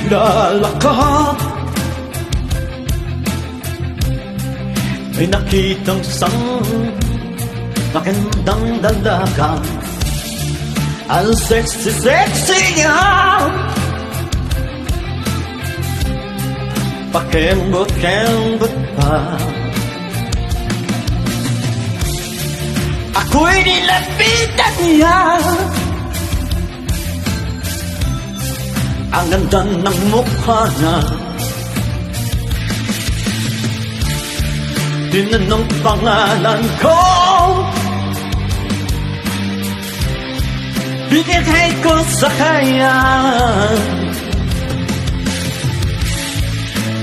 naglalakad, may nakitang isang magandang dalaga. Ang sexy niya, pakembot-kembot pa. Ako'y nilapitan niya, ang ganda ng mukha niya. Tinanong pangalan ko, binigay ko sa kanya.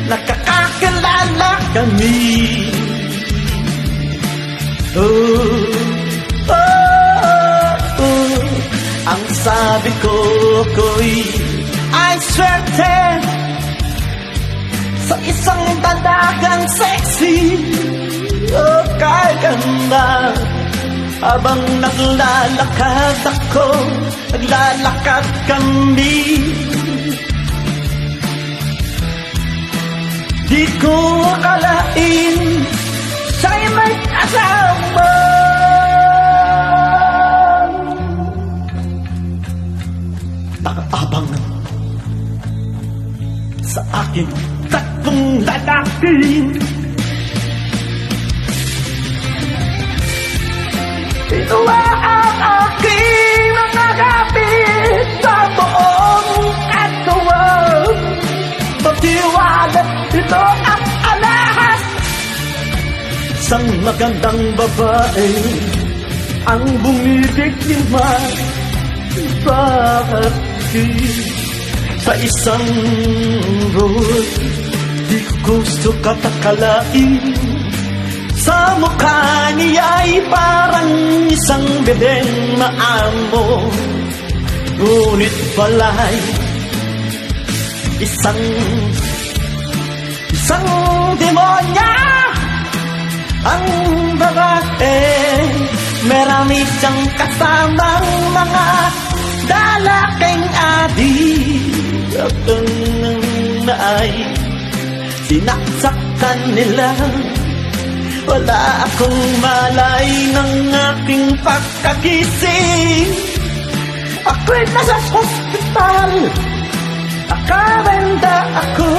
Nakakakilala kami. Ang sabi ko'y ay swerte sa isang dalagang sexy. Kay ganda. Habang naglalakad ako, naglalakad kami, di ko akalain siya'y may asawa. Nakaabang sa akin tatlong lalaki. Ito ang aking mga kapit sa buong katuwang. Pagtiwala, ito ang alahas. Isang magandang babae ang bumibiktima sa akin. Sa isang road, di ko gusto katakalain. Sa mukha niya'y parang isang bebeng maamo, ngunit pala'y isang demonya. Ang babae, marami siyang kasamang mga dalaking adik. At ang naay sinaksakan nila. Wala akong malay ng aking pagkagising. Ako'y nasa hospital, nakarenda ako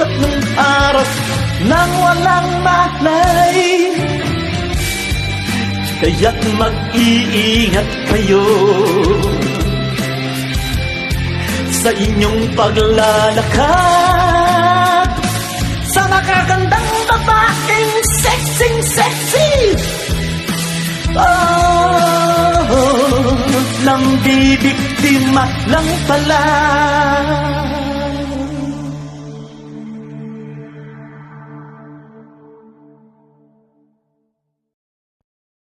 at nung araw nang walang malay. Kaya't mag-iingat kayo sa inyong paglalakad sa nakagandang babaeng sexy. Nang bibiktima lang pala.